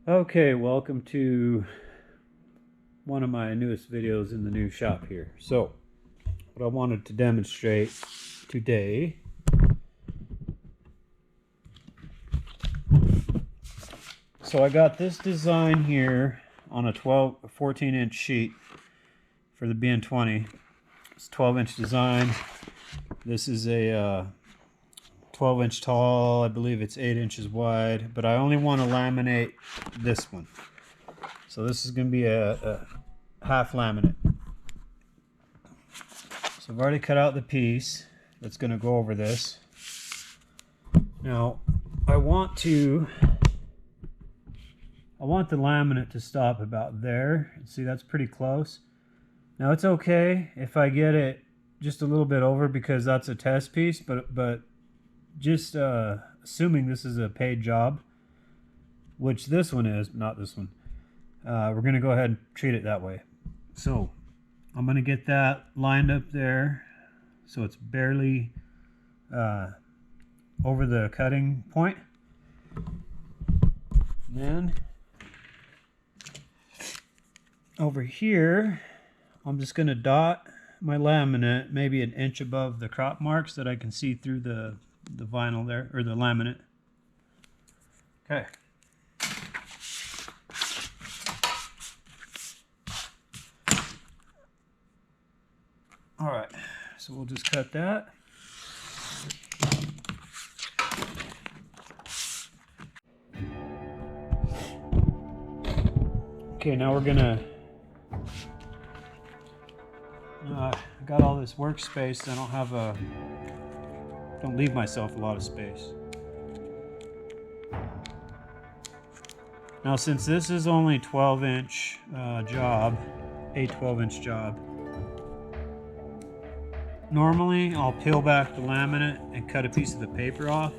Okay, welcome to one of my newest videos in the new shop here. So, what I wanted to demonstrate today I got this design here on a 14-inch sheet for the BN-20. It's a 12-inch design. This is a 12-inch tall, I believe it's 8 inches wide, but I only want to laminate this one. So this is going to be a half laminate. So I've already cut out the piece that's going to go over this. Now I want the laminate to stop about there. See, that's pretty close. Now it's okay if I get it just a little bit over because that's a test piece, but just assuming this is a paid job, which this one is, not this one, we're going to go ahead and treat it that way. So I'm going to get that lined up there so it's barely over the cutting point. And then over here I'm just going to dot my laminate maybe an inch above the crop marks that I can see through the vinyl there, or the laminate. Okay. Alright, so we'll just cut that. Okay, now we're gonna I got all this workspace. I don't leave myself a lot of space. Now since this is only 12-inch job, a 12-inch job, normally I'll peel back the laminate and cut a piece of the paper off.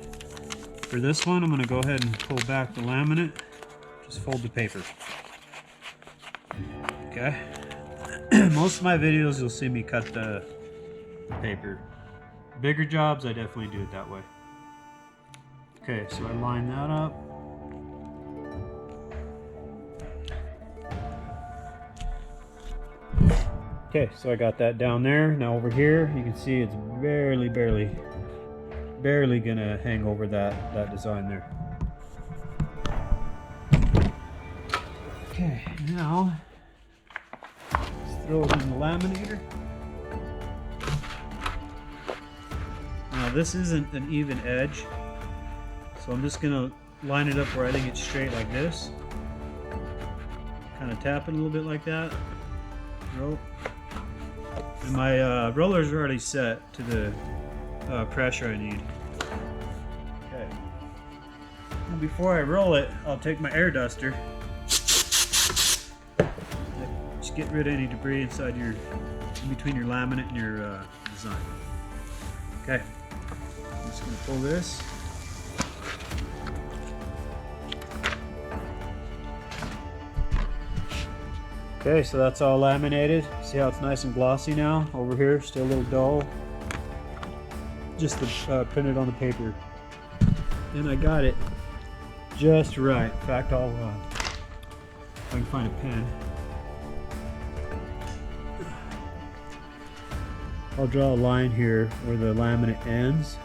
For this one, I'm going to go ahead and pull back the laminate, just fold the paper. Okay. Most of my videos you'll see me cut the paper. Bigger jobs, I definitely do it that way. Okay, so I line that up. Okay, so I got that down there. Now over here, you can see it's barely gonna hang over that design there. Okay, now let's throw it in the laminator. Now this isn't an even edge, so I'm just gonna line it up where I think it's straight like this. Kind of tap it a little bit like that. Roll. And my rollers are already set to the pressure I need. Okay. And before I roll it, I'll take my air duster. Just get rid of any debris inside in between your laminate and your design. Okay. I'm just going to pull this. Okay, so that's all laminated. See how it's nice and glossy now? Over here, still a little dull. Just to print it on the paper. And I got it just right. In fact, if I can find a pen, I'll draw a line here where the laminate ends.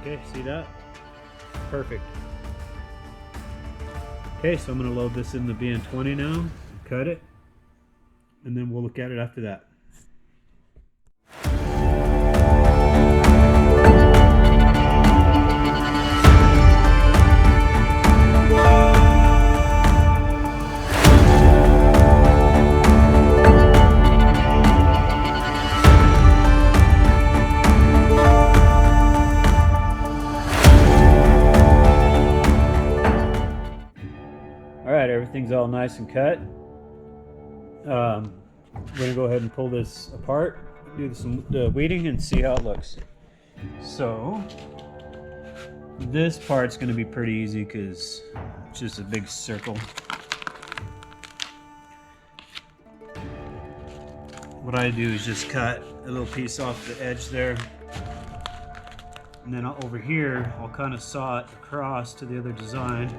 Okay, see that? Perfect. Okay, so I'm going to load this in the BN-20 now, cut it, and then we'll look at it after that. Alright, everything's all nice and cut. We're going to go ahead and pull this apart, do the weeding, and see how it looks. So, this part's going to be pretty easy because it's just a big circle. What I do is just cut a little piece off the edge there. And then over here, I'll kind of saw it across to the other design.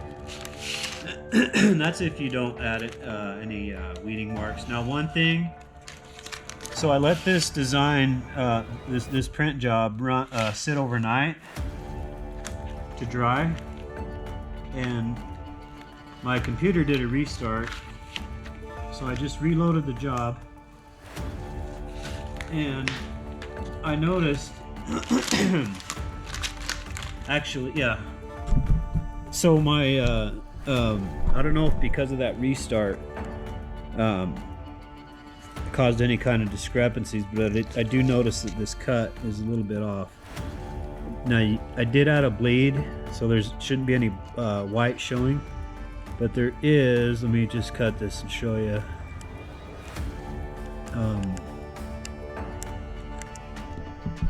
And that's if you don't add it, any weeding marks. Now one thing, so I let this design, this print job run, sit overnight to dry, and my computer did a restart, so I just reloaded the job, and I noticed actually, yeah, so my I don't know if because of that restart caused any kind of discrepancies, but I do notice that this cut is a little bit off. Now I did add a bleed, so there shouldn't be any white showing, but there is. Let me just cut this and show you.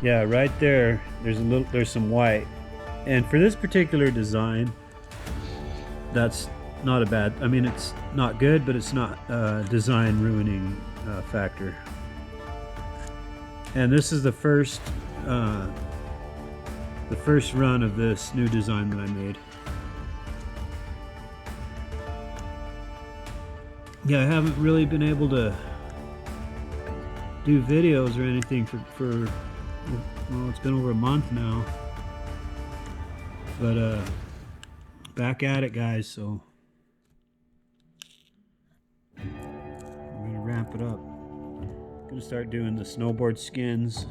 Yeah, right there, there's some white, and for this particular design, that's not a bad, I mean, it's not good, but it's not design ruining factor. And this is the first run of this new design that I made. Yeah, I haven't really been able to do videos or anything for well, it's been over a month now, but back at it, guys. So I'm gonna ramp it up. I'm gonna start doing the snowboard skins.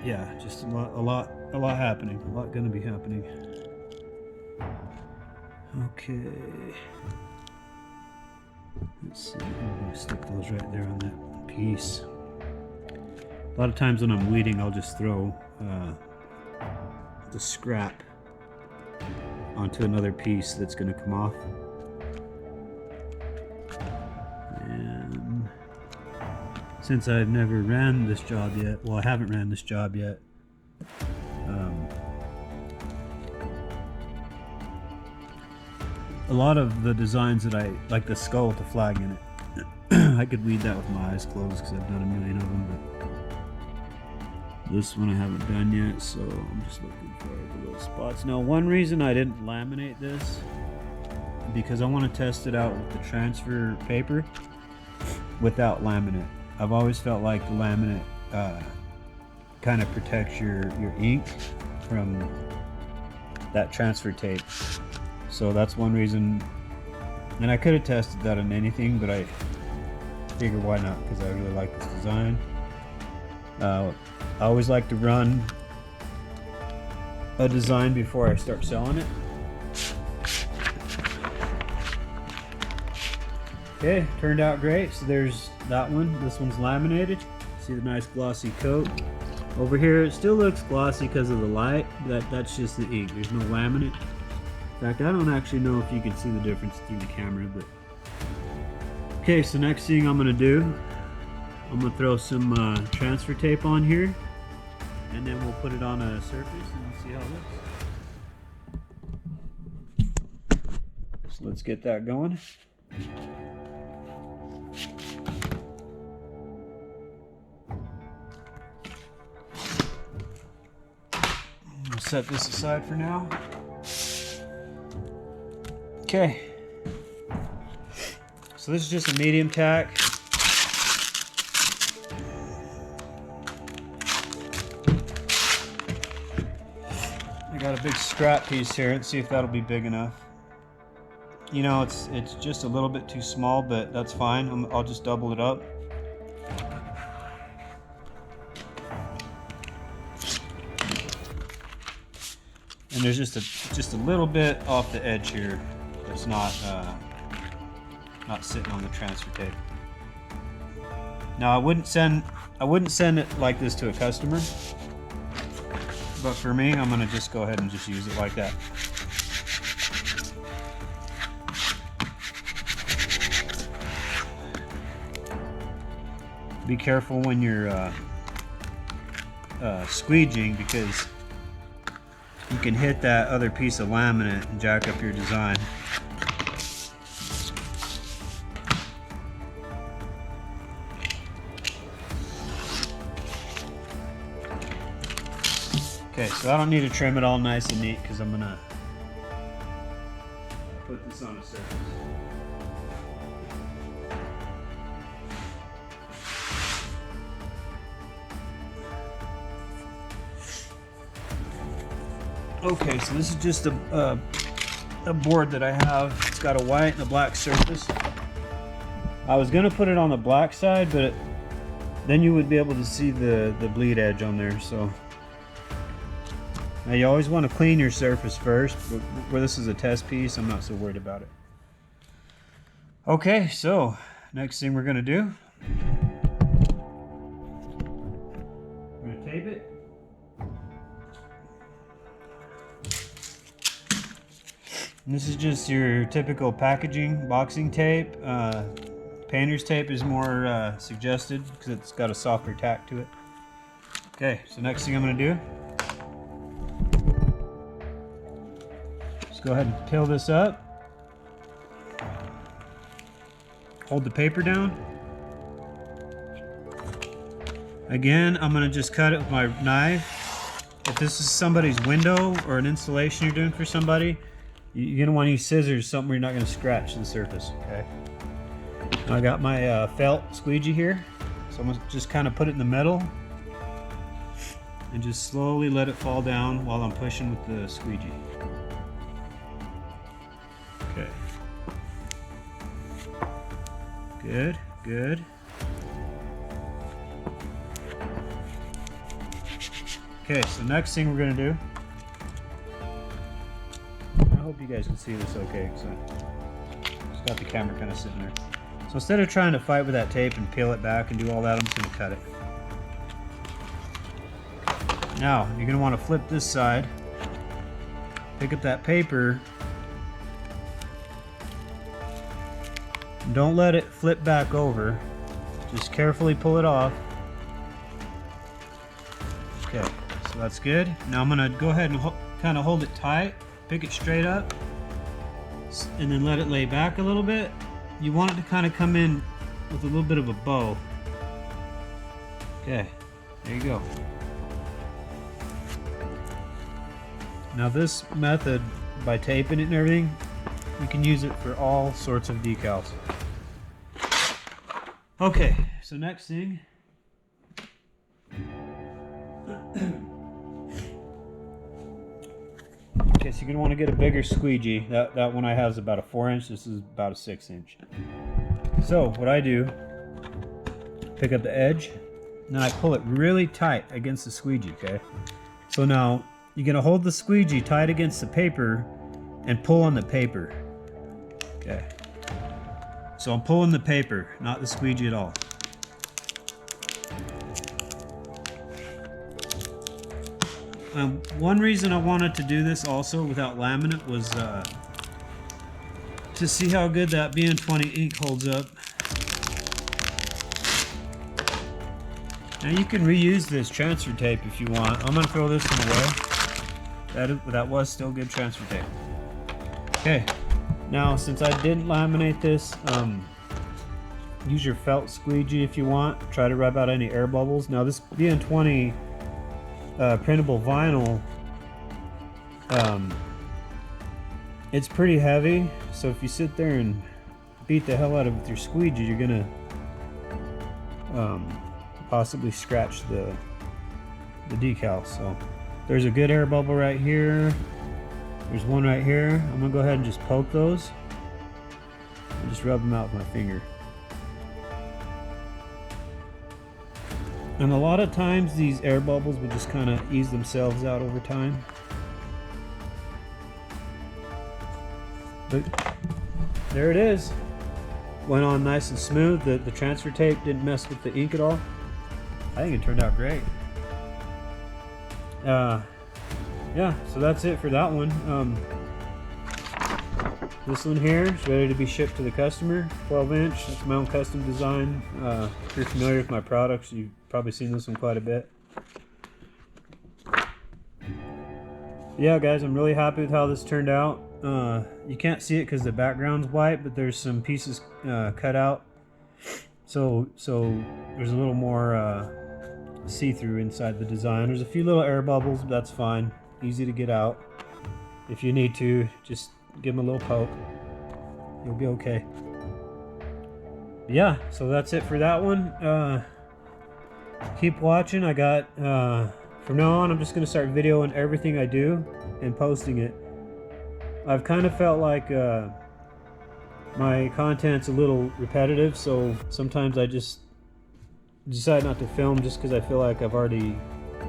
Yeah, just a lot happening. A lot gonna be happening. Okay. Let's see. I'm gonna stick those right there on that piece. A lot of times when I'm weeding, I'll just throw the scrap onto another piece that's going to come off. And since I've never ran this job yet, well, I haven't ran this job yet, a lot of the designs that I like, the skull with the flag in it, I could weed that with my eyes closed because I've done a million of them, but this one I haven't done yet, so I'm just looking for the little spots. Now, one reason I didn't laminate this, because I want to test it out with the transfer paper without laminate. I've always felt like the laminate kind of protects your ink from that transfer tape. So that's one reason, and I could have tested that on anything, but I figured why not, because I really like this design. I always like to run a design before I start selling it. Okay, turned out great. So there's that one. This one's laminated. See the nice glossy coat. Over here it still looks glossy because of the light. That's just the ink. There's no laminate. In fact, I don't actually know if you can see the difference through the camera, but okay, so next thing I'm gonna do, I'm gonna throw some transfer tape on here, and then we'll put it on a surface and see how it looks. So let's get that going. I'll set this aside for now. Okay, so this is just a medium tack. I got a big scrap piece here. Let's see if that'll be big enough. You know, it's just a little bit too small, but that's fine. I'll just double it up. And there's just a little bit off the edge here. It's not sitting on the transfer tape. Now I wouldn't send it like this to a customer, but for me, I'm gonna just go ahead and just use it like that. Be careful when you're squeegeeing, because you can hit that other piece of laminate and jack up your design. Okay, so I don't need to trim it all nice and neat because I'm gonna put this on a surface. Okay, so this is just a board that I have. It's got a white and a black surface. I was gonna put it on the black side, but then you would be able to see the bleed edge on there. So now you always want to clean your surface first, but where this is a test piece, I'm not so worried about it. Okay, so next thing we're gonna do, we're gonna tape it. And this is just your typical packaging boxing tape. Painter's tape is more suggested because it's got a softer tack to it. Okay, so next thing I'm going to do, just go ahead and peel this up. Hold the paper down. Again, I'm going to just cut it with my knife. If this is somebody's window or an installation you're doing for somebody, you're going to want to use scissors, something where you're not going to scratch the surface, okay? I got my felt squeegee here, so I'm going to just kind of put it in the middle and just slowly let it fall down while I'm pushing with the squeegee. Okay. Good, good. Okay, so next thing we're going to do, I hope you guys can see this okay, because I just got the camera kind of sitting there. So instead of trying to fight with that tape and peel it back and do all that, I'm just going to cut it. Now, you're going to want to flip this side, pick up that paper, and don't let it flip back over. Just carefully pull it off. Okay, so that's good. Now I'm going to go ahead and kind of hold it tight, pick it straight up, and then let it lay back a little bit. You want it to kind of come in with a little bit of a bow. Okay, there you go. Now this method, by taping it and everything, you can use it for all sorts of decals. Okay, so next thing. Okay, so you're gonna want to get a bigger squeegee. That one I have is about a 4-inch. This is about a 6-inch. So what I do, pick up the edge, and then I pull it really tight against the squeegee. Okay. So now you're gonna hold the squeegee tight against the paper and pull on the paper. Okay. So I'm pulling the paper, not the squeegee at all. One reason I wanted to do this also without laminate was to see how good that BN-20 ink holds up. Now you can reuse this transfer tape if you want. I'm gonna throw this one away. That was still good transfer tape. Okay, now since I didn't laminate this, use your felt squeegee if you want. Try to rub out any air bubbles. Now this BN-20 printable vinyl, it's pretty heavy, so if you sit there and beat the hell out of it with your squeegee, you're gonna possibly scratch the decal. So there's a good air bubble right here, there's one right here. I'm gonna go ahead and just poke those and just rub them out with my finger. And a lot of times these air bubbles will just kind of ease themselves out over time. But there it is. Went on nice and smooth. The transfer tape didn't mess with the ink at all. I think it turned out great. Yeah, so that's it for that one. This one here is ready to be shipped to the customer. 12-inch. That's my own custom design. If you're familiar with my products, you've probably seen this one quite a bit. Yeah, guys, I'm really happy with how this turned out. You can't see it because the background's white, but there's some pieces cut out. So there's a little more see-through inside the design. There's a few little air bubbles, but that's fine. Easy to get out. If you need to, just give them a little poke. You'll be okay. Yeah, so that's it for that one. Keep watching. I got from now on I'm just gonna start videoing everything I do and posting it. I've kind of felt like my content's a little repetitive, so sometimes I just decide not to film just because I feel like I've already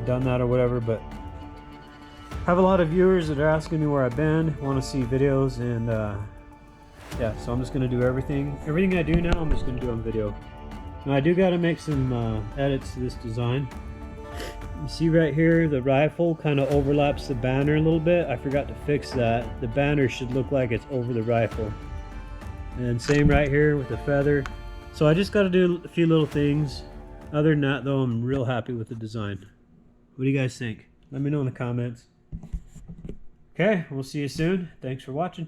done that or whatever. But I have a lot of viewers that are asking me where I've been, want to see videos, and yeah, so I'm just gonna do everything I do now. I'm just gonna do on video. Now I do got to make some edits to this design. You see right here, the rifle kind of overlaps the banner a little bit. I forgot to fix that. The banner should look like it's over the rifle. And same right here with the feather. So I just got to do a few little things. Other than that though, I'm real happy with the design. What do you guys think? Let me know in the comments. Okay, we'll see you soon. Thanks for watching.